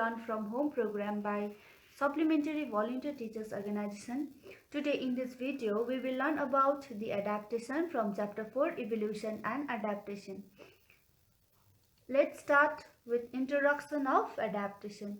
Learn from Home program by Supplementary Volunteer Teachers Organization. Today in this video, we will learn about the adaptation from chapter 4, Evolution and Adaptation. Let's start with introduction of adaptation.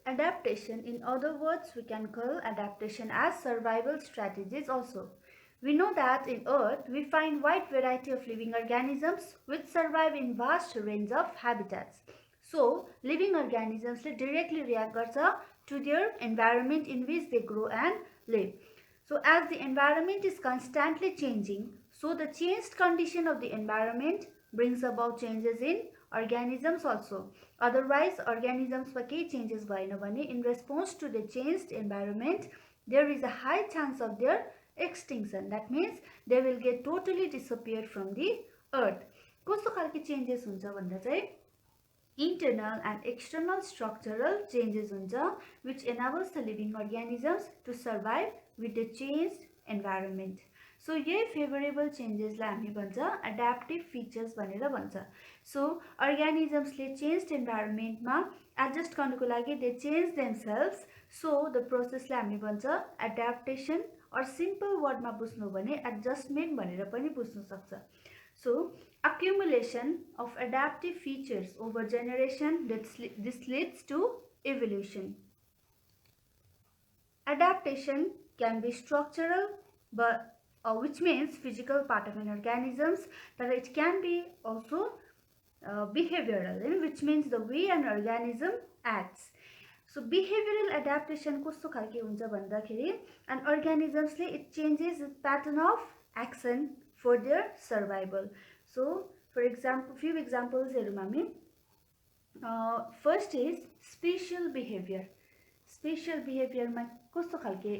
Adaptation, in other words, we can call adaptation as survival strategies also. We know that in Earth, we find wide variety of living organisms which survive in vast range of habitats. So, living organisms directly react to their environment in which they grow and live. So, as the environment is constantly changing, so the changed condition of the environment brings about changes in organisms also. Otherwise, organisms ma kehi changes bhayena bhane in response to the changed environment, there is a high chance of their extinction. That means they will get totally disappeared from the earth. कस्तो खालके changes हुन्छ भन्दा चाहिँ internal and external structural changes हुन्छ which enables the living organisms to survive with the changed environment. So यही favorable changes लाई हामी भन्छ adaptive features भनेर भन्छ. So organisms ले changed environment मा adjust गर्नको लागि they change themselves. So the process लाई हामी भन्छ adaptation or simple word मा बुझ्नु भने adjustment भनेर पनि बुझ्न सक्छ. So accumulation of adaptive features over generation, this leads to evolution. Adaptation can be structural, but which means physical part of an organism, but it can be also behavioral, which means the way an organism acts. So behavioral adaptation कस्तो खालके हुन्छ भन्दाखेरि an organisms ले it changes its pattern of action for their survival. So for example, few examples हेरौँ हामी. First is spatial behavior. Spatial behavior मा कस्तो खालके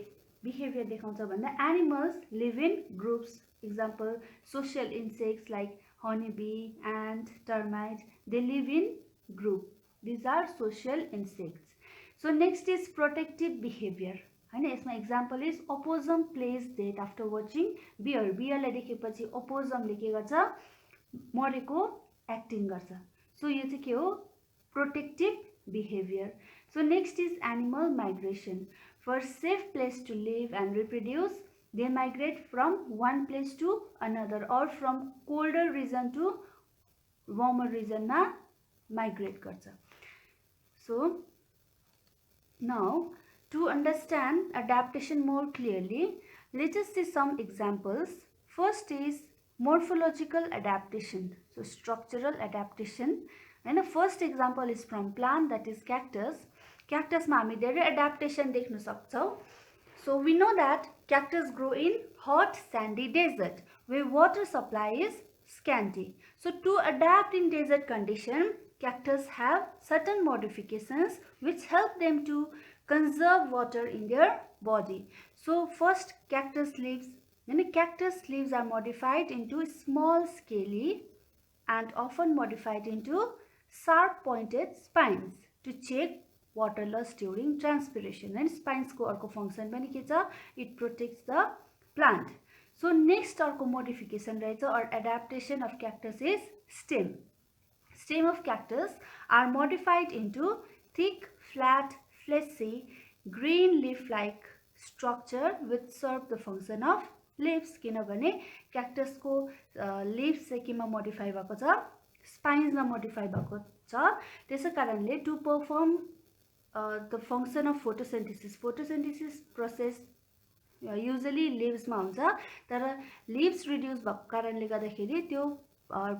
behavior देखाउँछ भन्दा animals live in groups. Example, social insects like honeybee, ant, termite, they live in group. These are social insects. So next is protective behavior. हैन, यसमा example is opossum plays dead after watching bear. Bear लाई देखेपछि opossum ले के गर्छ मरेको acting गर्छ. So यो चाहिँ के हो protective behavior. So next is animal migration. For safe place to live and reproduce, they migrate from one place to another or from colder region to warmer region मा migrate गर्छ. So now to understand adaptation more clearly, let us see some examples. First is morphological adaptation. So structural adaptation. And the first example is from plant, that is cactus. Cactus मा हामी धेरै adaptation देख्न सक्छौं. So we know that cactus grow in hot sandy desert where water supply is scanty. So to adapt in desert condition, cactus have certain modifications which help them to conserve water in their body. So first, cactus leaves are modified into small scaly and often modified into sharp pointed spines to check water loss during transpiration. And spines ko arko function pani ke cha, it protects the plant. So next arko modification रहेछ or adaptation of cactus is stem. Stem of cactus are modified into thick, flat, fleshy, green leaf-like structure which serve the function of leaves. किनभने cactus को leaves चाहिँ केमा modify भएको छ, spines मा modify भएको छ. त्यसै कारणले to perform the function of photosynthesis. Photosynthesis process usually leaves मा हुन्छ, तर leaves reduce भएको कारणले गर्दाखेरि त्यो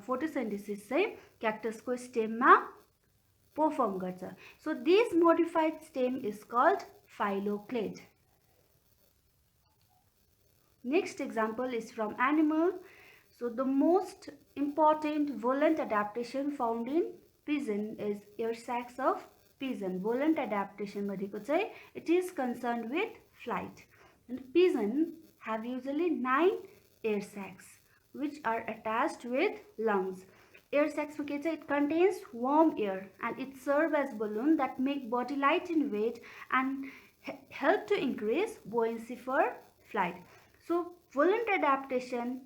photosynthesis चाहिँ cactus को stem मा perform गर्छ. So this modified stem is called phylloclade. Next example is from animal. So the most important volant adaptation found in pigeon is air sacs of pigeon. Volant adaptation भनेको चाहिँ it is concerned with flight. And pigeon have usually 9 air sacs which are attached with lungs. Air sacs में के चाहिँ it contains warm air and it serves as balloon that make body light in weight and help to increase buoyancy for flight. So volant adaptation,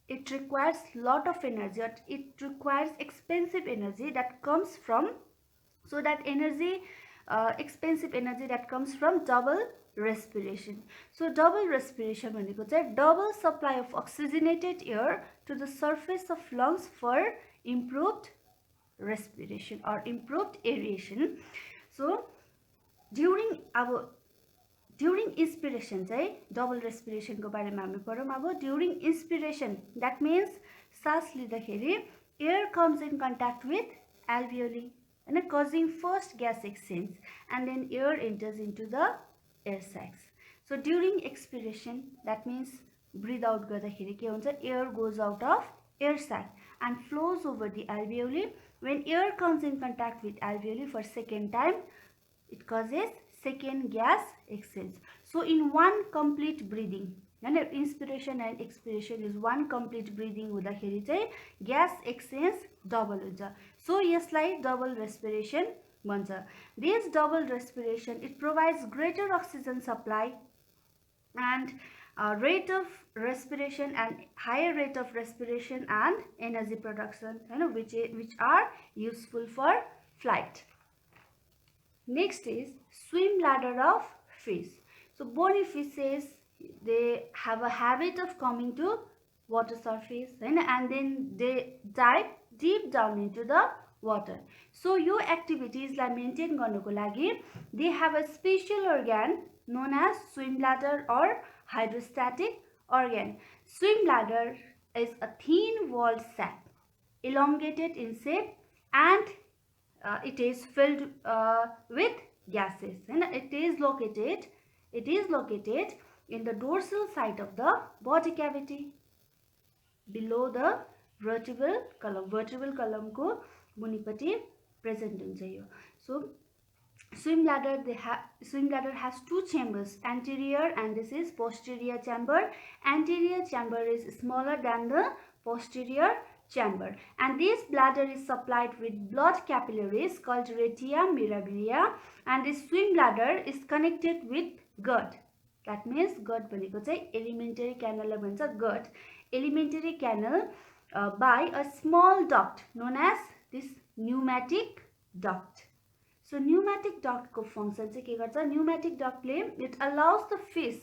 it requires lot of energy. It requires expensive energy that comes from, so that energy expensive energy that comes from double respiration. So double respiration भनेको चाहिँ double supply of oxygenated air to the surface of lungs for improved respiration or improved aeration. So during inspiration चाहिँ double respiration को बारेमा हामी पढौँ अब. During inspiration, that means सास लिँदाखेरि air comes in contact with alveoli and causing first gas exchange, and then air enters into the air sacs. So during expiration, that means breathe out गर्दाखेरि के हुन्छ, air goes out of air sac and flows over the alveoli. When air comes in contact with alveoli for second time, it causes second gas exchange. So in one complete breathing, and inspiration and expiration is one complete breathing हुँदाखेरि चाहिँ gas exchange double हुन्छ. So यसलाई double respiration भन्छ. This double respiration, it provides greater oxygen supply and rate of respiration and higher rate of respiration and energy production, which are useful for flight. Next is swim ladder of fish. So bony fishes, they have a habit of coming to water surface and then they dive deep down into the water. So your activities like maintain गर्नुको लागि, they have a special organ known as swim bladder or hydrostatic organ. Swim bladder is a thin walled sac, elongated in shape, and it is filled with gases, and it is located in the dorsal side of the body cavity below the vertebral column को मुनिपट्टि present हुन्छ यो. So swim bladder has two chambers, anterior and this is posterior chamber. Anterior chamber is smaller than the posterior chamber, and this bladder is supplied with blood capillaries called retia mirabilia, and this swim bladder is connected with gut. That means gut भनेको चाहिँ alimentary canal भन्छ. Gut alimentary canal by a small duct known as this pneumatic duct. So pneumatic duct को function चाहिँ के गर्छ? Pneumatic duct ले it allows the fish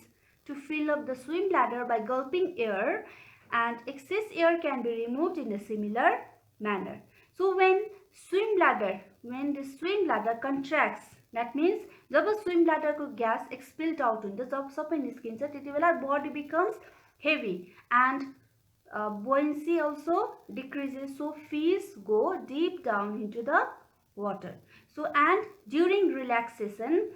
to fill up the swim bladder by gulping air, and excess air can be removed in a similar manner. So when the swim bladder contracts, that means जब swim bladder को gas expelled out हुन्छ, जब सबै निस्किन्छ, त्यति बेला body becomes heavy and buoyancy also decreases, so fish go deep down into the water. So and during relaxation,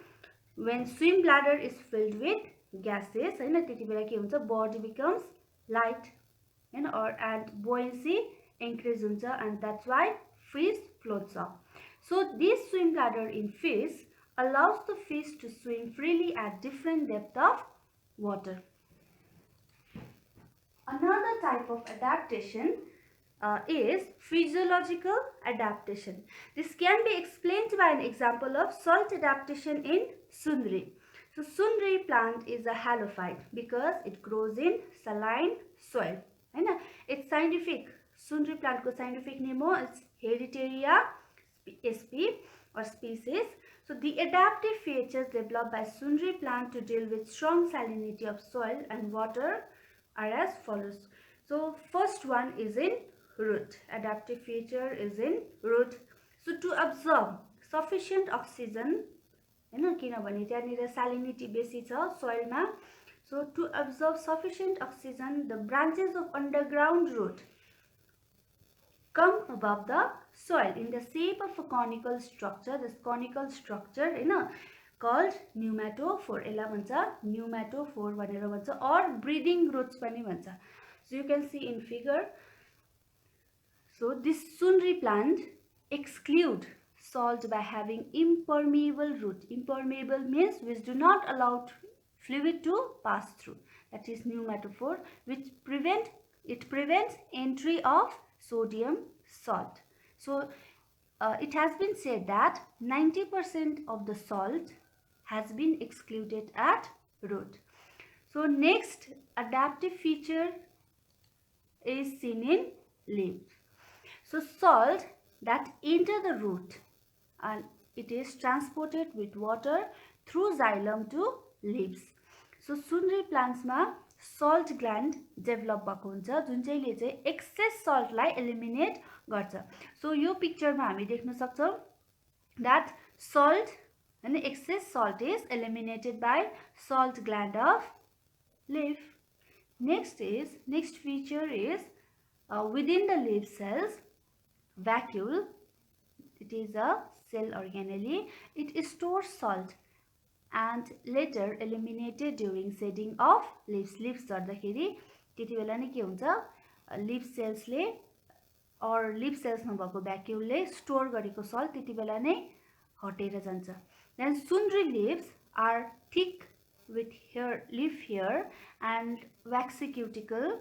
when swim bladder is filled with gases, हैन, त्यति बेला के हुन्छ, body becomes light and buoyancy increase हुन्छ, and that's why fish floats up. So this swim bladder in fish allows the fish to swim freely at different depth of water. Another type of adaptation is physiological adaptation. This can be explained by an example of salt adaptation in sundri. So sundri plant is a halophyte because it grows in saline soil. Its scientific, sundri plant ko scientific name is Hereditaria sp or species. So the adaptive features developed by sundri plant to deal with strong salinity of soil and water are as follows. So first one is in root. Adaptive feature is in root. So to absorb sufficient oxygen, किनभने त्यहाँनिर salinity बेसी छ soil मा, so to absorb sufficient oxygen, the branches of underground root come above the soil in the shape of a conical structure. This conical structure called pneumatophore. यसलाई भन्छ pneumatophore भनेर भन्छ, or breathing roots पनि भन्छ. So you can see in figure. So this sundri plant exclude salt by having impermeable root. Impermeable means which do not allow fluid to pass through. That is pneumatophore, which prevents entry of sodium salt. So it has been said that 90% of the salt has been excluded at root. So next adaptive feature is seen in leaf. So salt that enter the root it is transported with water through xylem to leaves. So सुनरी प्लान्ट्समा salt gland develop भएको हुन्छ जुन चाहिँले चाहिँ excess salt लाई eliminate गर्छ. So यो पिक्चरमा हामी देख्न सक्छौं that salt and excess salt is eliminated by salt gland of leaf. Next feature is within the leaf cells, vacuole. It is a cell organelle. It stores salt and later eliminated during shedding of leaves. Leaves झर्दाखेरि त्यति बेला नै के हुन्छ, leaf cells ले or leaf cells मा भएको vacuole ले store गरेको salt त्यति बेला नै हटेर जान्छ. Then sundry leaves are thick with leaf hair and waxy cuticle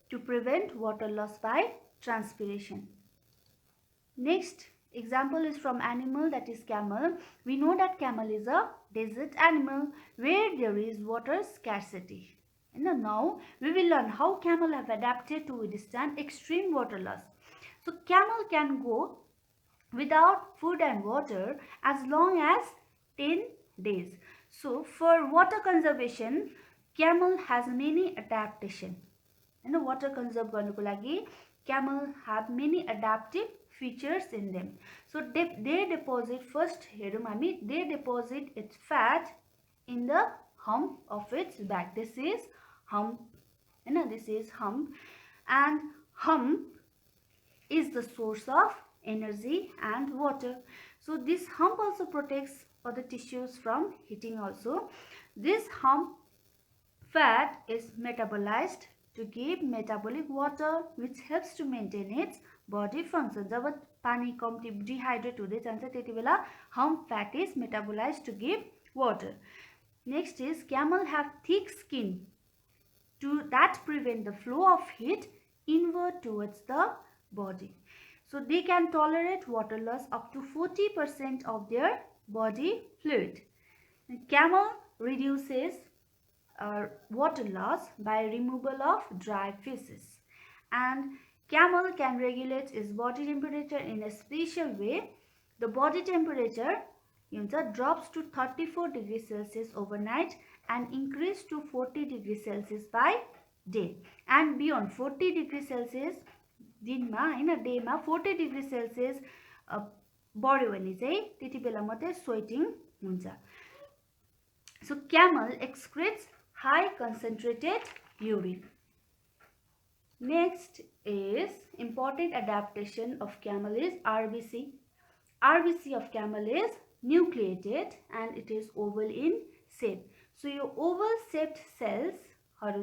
to prevent water loss by transpiration. Next example is from animal, that is camel. We know that camel is a desert animal where there is water scarcity. And now we will learn how camel have adapted to withstand extreme water loss. So camel can go without food and water as long as 10 days. So for water conservation, camel has many adaptation. And water conserve गर्नुको लागि camel have many adaptive features in them. So they deposit, first हेरौँ हामी, they deposit its fat in the hump of its back. This is hump, and this is hump, and hump is the source of energy and water. So this hump also protects other tissues from heating also. This hump fat is metabolized to give metabolic water which helps to maintain its body function. जब पानी कम्ती dehydrate हुँदै जान्छ त्यति बेला hump fat is metabolized to give water. Next is camel have thick skin that prevent the flow of heat inward towards the body. So they can tolerate water loss up to 40% of their body fluid. And camel reduces water loss by removal of dry feces. And camel can regulate its body temperature in a special way. The body temperature drops to 34 degrees Celsius overnight and increase to 40 degrees Celsius by day. And beyond 40 degrees Celsius, दिनमा हैन डेमा 40 degree Celsius बढ्यो भने चाहिँ त्यति बेला मात्रै sweating हुन्छ. So camel excretes high concentrated urine. Next is important adaptation of camel is RBC. RBC of camel is nucleated and it is oval in shape. So your oval shaped cells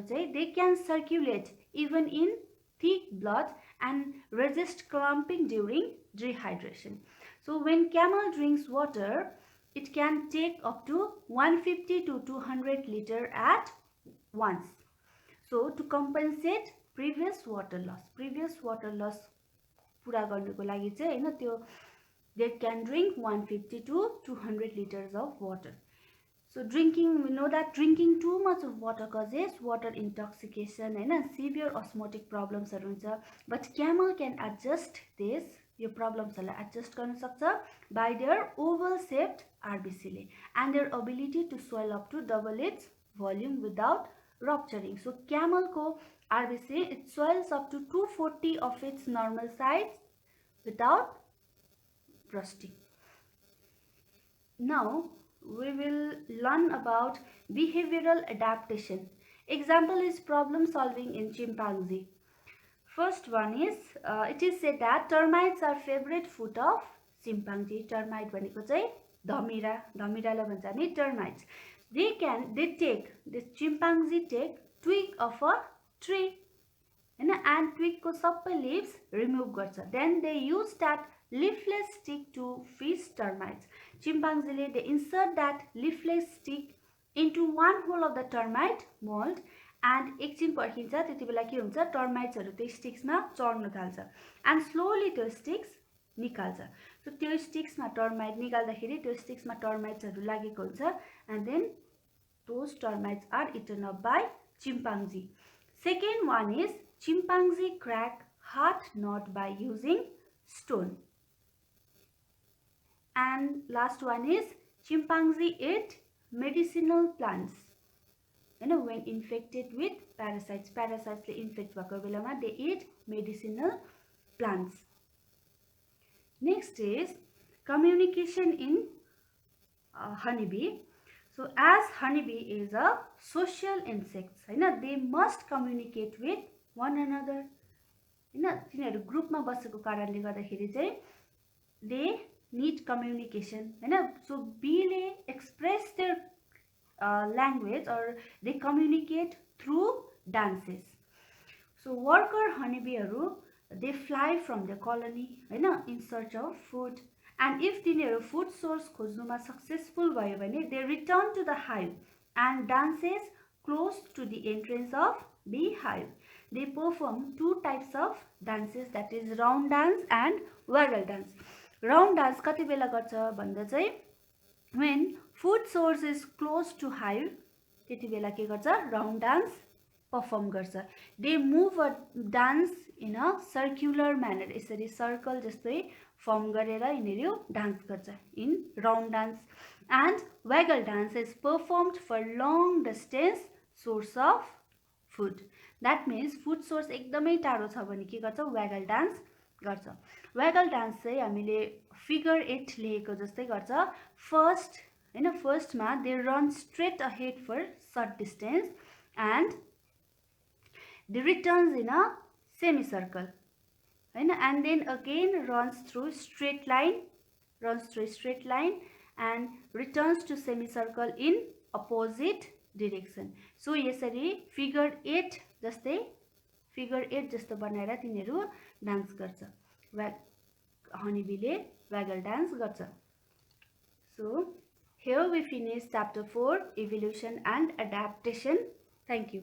they can circulate even in thick blood and resist clumping during dehydration. So when camel drinks water, it can take up to 150 to 200 liter at once. So to compensate previous water loss पूरा गर्नुको लागि चाहिँ हैन त्यो they can drink 150 to 200 liters of water. So drinking, we know that drinking too much of water causes water intoxication and severe osmotic problems haruncha. But camel can adjust this, your problems adjust गर्न सक्छ by their oval shaped RBC ले, and their ability to swell up to double its volume without rupturing. So camel ko RBC, it swells up to 240 of its normal size without bursting. Now we will learn about behavioral adaptation. Example is problem solving in chimpanzee. First one is, it is said that termites are favorite food of chimpanzee. Termite भनेको चाहिँ धमिरा, धमिरालाई भन्छ हामी termites. The chimpanzee take twig of a tree and twig को सबै leaves remove गर्छ. Then they use that leafless stick to fish termites. Chimpanzee they insert that leafless stick into one hole of the termite mold and एकछिन पर्खिन्छ त्यति बेला के हुन्छ termites हरु त्यो sticks मा चढ्न थाल्छ and slowly त्यो sticks निकाल्छ. So त्यो sticks मा termite निकाल्दाखेरि त्यो sticks मा termites हरु लागेको हुन्छ and then those termites are eaten up by chimpanzee. Second one is chimpanzee crack heart knot by using stone. And last one is chimpanzee ate medicinal plants. When infected with parasites, parasitesले infect भएको बेलामा they eat medicinal plants. Next is communication in honeybee. So as honeybee is a social insect, they must communicate with one another. तिनीहरू ग्रुपमा बसेको कारणले गर्दाखेरि चाहिँ they need communication. So beeले express their language or they communicate through dances. So worker honeybeeहरू they fly from the colony in search of food, and if तिनीहरू food source खोज्नुमा successful भयो भने they return to the hive and dances close to the entrance of beehive. They perform two types of dances, that is round dance and waggle dance. Round dance कति बेला गर्छ भन्दा चाहिँ when food source is close to hive त्यति बेला के गर्छ round dance perform गर्छ. They move a dance in a circular manner. यसरी circle जस्तै form गरेर यिनीहरू dance गर्छ in round dance. And waggle dance is performed for long distance source of food. That means food source एकदमै टाढो छ भने के गर्छ waggle dance गर्छ. Waggle dance चाहिँ हामीले figure 8 लेखेको जस्तै गर्छ. First मा they run straight ahead for short distance and they returns in a semicircle, and then again runs through straight line and returns to semicircle in opposite direction. So यसरी figure 8 जस्तो बनाएर तिनीहरू dance गर्छ. हनीबीले waggle dance गर्छ. So here we finish chapter 4, evolution and adaptation. Thank you.